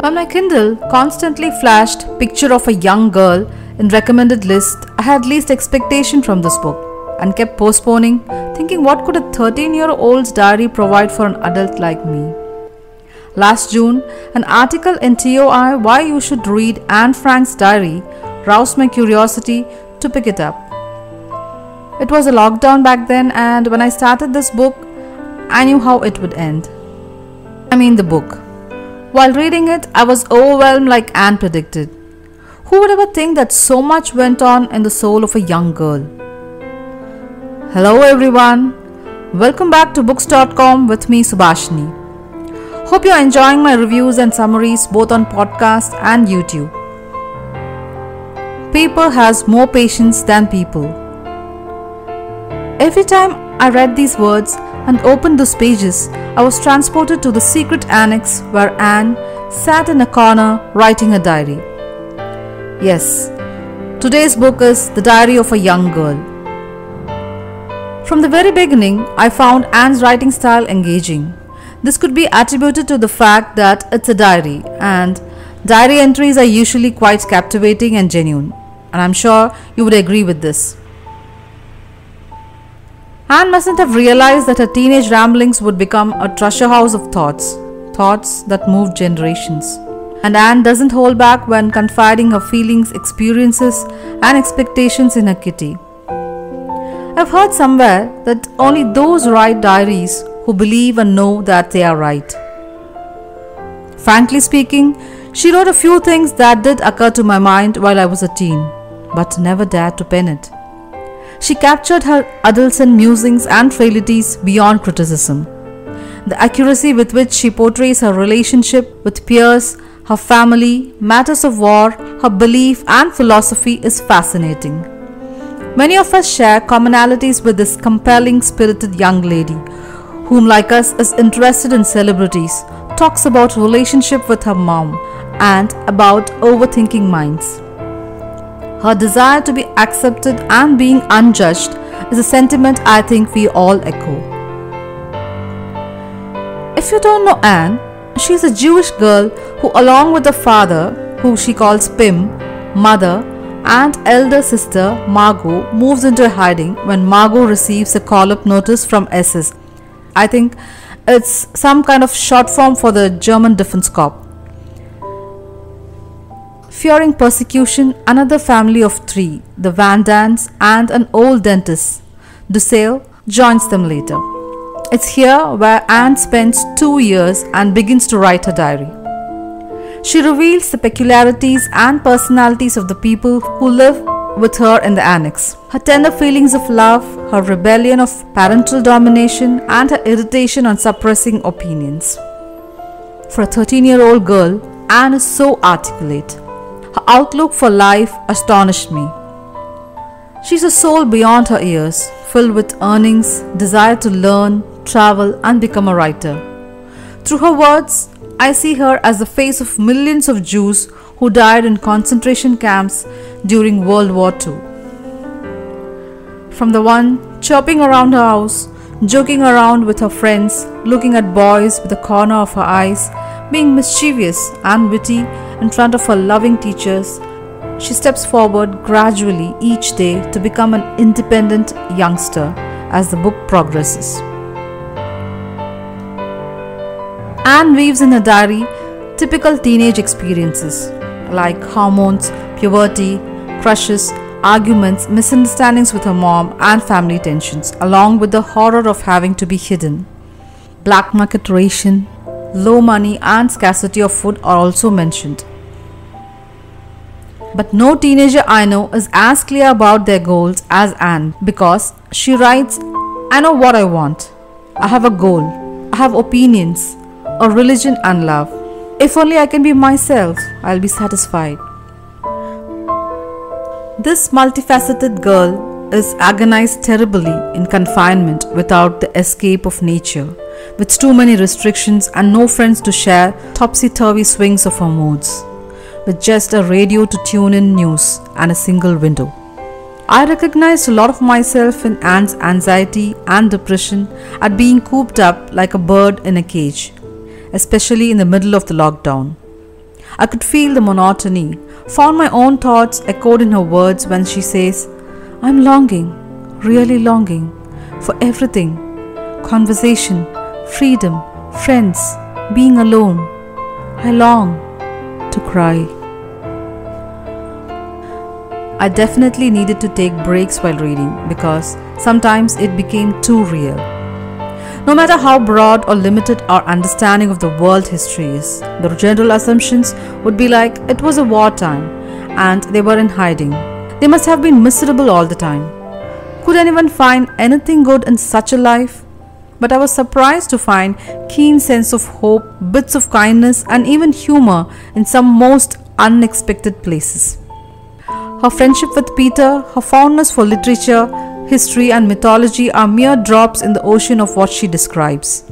When my Kindle constantly flashed picture of a young girl in recommended list, I had least expectation from this book and kept postponing, thinking what could a 13-year-old's diary provide for an adult like me. Last June, an article in TOI Why You Should Read Anne Frank's Diary roused my curiosity to pick it up. It was a lockdown back then, and when I started this book, I knew how it would end. The book. While reading it, I was overwhelmed like Anne predicted. Who would ever think that so much went on in the soul of a young girl? Hello everyone. Welcome back to BooksDotCom with me, Subhashini. Hope you're enjoying my reviews and summaries both on podcast and YouTube. Paper has more patience than people. Every time I read these words and opened those pages, I was transported to the Secret Annex where Anne sat in a corner writing a diary. Yes, today's book is The Diary of a Young Girl. From the very beginning, I found Anne's writing style engaging. This could be attributed to the fact that it's a diary, and diary entries are usually quite captivating and genuine, and I'm sure you would agree with this. Anne mustn't have realized that her teenage ramblings would become a treasure house of thoughts that moved generations. And Anne doesn't hold back when confiding her feelings, experiences, and expectations in her kitty. I've heard somewhere that only those write diaries who believe and know that they are right. Frankly speaking, she wrote a few things that did occur to my mind while I was a teen, but never dared to pen it. She captured her adolescent musings and frailties beyond criticism. The accuracy with which she portrays her relationship with peers, her family, matters of war, her belief and philosophy is fascinating. Many of us share commonalities with this compelling, spirited young lady, whom, like us, is interested in celebrities, talks about relationship with her mom, and about overthinking minds. Her desire to be accepted and being unjudged is a sentiment I think we all echo. If you don't know Anne, she is a Jewish girl who, along with her father, who she calls Pim, mother, and elder sister Margot, moves into hiding when Margot receives a call-up notice from SS. I think it's some kind of short form for the German Defense Corps. Fearing persecution, another family of three, the Van Dans and an old dentist, Dussel, joins them later. It's here where Anne spends 2 years and begins to write her diary. She reveals the peculiarities and personalities of the people who live with her in the annex. Her tender feelings of love, her rebellion of parental domination, and her irritation on suppressing opinions. For a 13-year-old girl, Anne is so articulate. Her outlook for life astonished me. She's a soul beyond her years, filled with earnings, desire to learn, travel, and become a writer. Through her words, I see her as the face of millions of Jews who died in concentration camps during World War II. From the one chirping around her house, joking around with her friends, looking at boys with the corner of her eyes, being mischievous and witty in front of her loving teachers, she steps forward gradually each day to become an independent youngster as the book progresses. Anne weaves in her diary typical teenage experiences like hormones, puberty, crushes, arguments, misunderstandings with her mom and family tensions, along with the horror of having to be hidden. Black market ration, low money and scarcity of food are also mentioned. But no teenager I know is as clear about their goals as Anne, because she writes, I know what I want. I have a goal. I have opinions, a religion and love. If only I can be myself, I'll be satisfied. This multifaceted girl is agonized terribly in confinement without the escape of nature, with too many restrictions and no friends to share topsy-turvy swings of her moods, with just a radio to tune in news and a single window. I recognized a lot of myself in Anne's anxiety and depression at being cooped up like a bird in a cage, especially in the middle of the lockdown. I could feel the monotony, found my own thoughts echoed in her words when she says, "I'm longing, really longing, for everything. Conversation, freedom, friends, being alone. I long to cry." I definitely needed to take breaks while reading because sometimes it became too real. No matter how broad or limited our understanding of the world history is, the general assumptions would be like it was a wartime and they were in hiding. They must have been miserable all the time. Could anyone find anything good in such a life? But I was surprised to find keen sense of hope, bits of kindness and even humor in some most unexpected places. Her friendship with Peter, her fondness for literature, history and mythology are mere drops in the ocean of what she describes.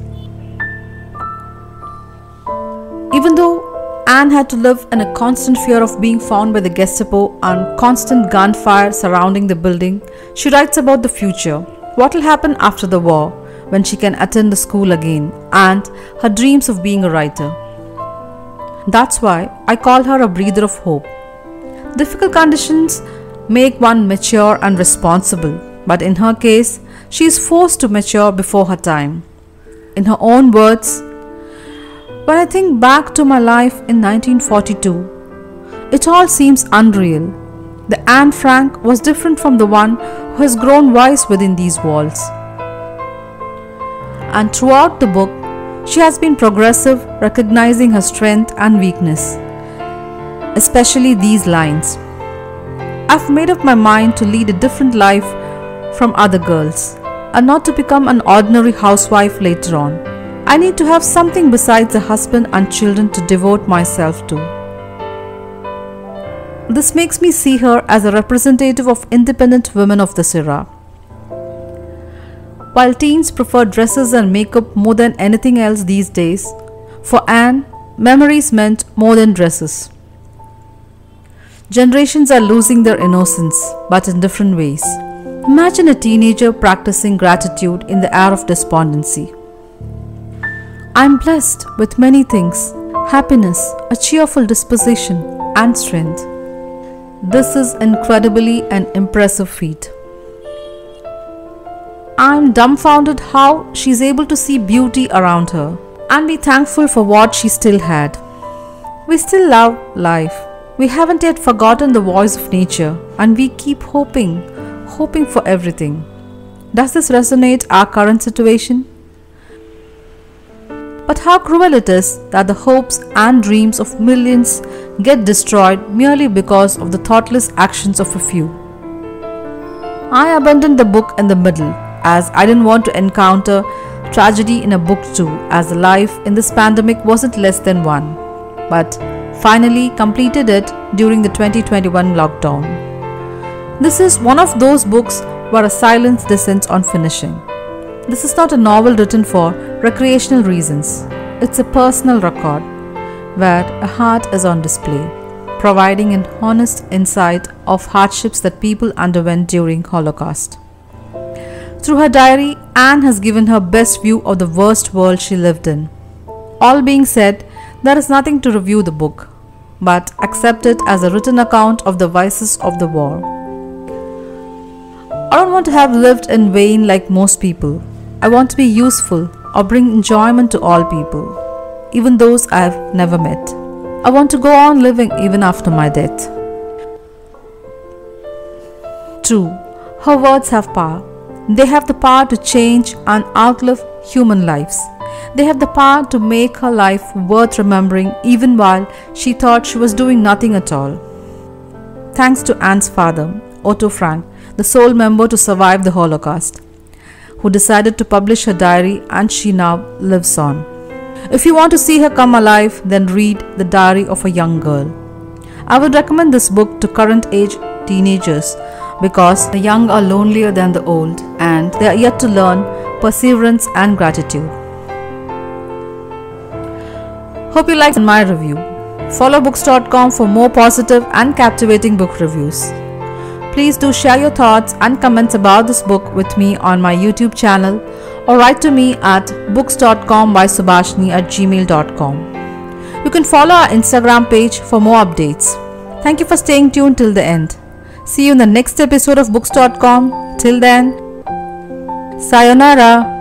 Even though Anne had to live in a constant fear of being found by the Gestapo and constant gunfire surrounding the building, she writes about the future, what will happen after the war, when she can attend the school again, and her dreams of being a writer. That's why I call her a breather of hope. Difficult conditions make one mature and responsible, but in her case, she is forced to mature before her time. In her own words, "When I think back to my life in 1942, it all seems unreal. The Anne Frank was different from the one who has grown wise within these walls." And throughout the book, she has been progressive, recognizing her strength and weakness. Especially these lines. "I've made up my mind to lead a different life from other girls and not to become an ordinary housewife later on. I need to have something besides a husband and children to devote myself to." This makes me see her as a representative of independent women of this era. While teens prefer dresses and makeup more than anything else these days, for Anne, memories meant more than dresses. Generations are losing their innocence, but in different ways. Imagine a teenager practicing gratitude in the hour of despondency. "I'm blessed with many things, happiness, a cheerful disposition, and strength." This is incredibly an impressive feat. I'm dumbfounded how she's able to see beauty around her and be thankful for what she still had. We still love life. We haven't yet forgotten the voice of nature, and we keep hoping for everything. Does this resonate our current situation? But how cruel it is that the hopes and dreams of millions get destroyed merely because of the thoughtless actions of a few. I abandoned the book in the middle as I didn't want to encounter tragedy in a book too, as the life in this pandemic wasn't less than one. But finally completed it during the 2021 lockdown. This is one of those books where a silence descends on finishing. This is not a novel written for recreational reasons. It's a personal record where a heart is on display, providing an honest insight of hardships that people underwent during Holocaust. Through her diary, Anne has given her best view of the worst world she lived in. All being said, there is nothing to review the book, but accept it as a written account of the vices of the war. I don't want to have lived in vain like most people. I want to be useful or bring enjoyment to all people, even those I have never met. I want to go on living even after my death. True, her words have power. They have the power to change and outlive human lives. They have the power to make her life worth remembering even while she thought she was doing nothing at all. Thanks to Anne's father, Otto Frank, the sole member to survive the Holocaust, who decided to publish her diary, and she now lives on. If you want to see her come alive, then read The Diary of a Young Girl. I would recommend this book to current age teenagers because the young are lonelier than the old and they are yet to learn perseverance and gratitude. Hope you liked my review. Follow Books.com for more positive and captivating book reviews. Please do share your thoughts and comments about this book with me on my YouTube channel or write to me at books.com by Subhashini@gmail.com. You can follow our Instagram page for more updates. Thank you for staying tuned till the end. See you in the next episode of Books.com. Till then, sayonara.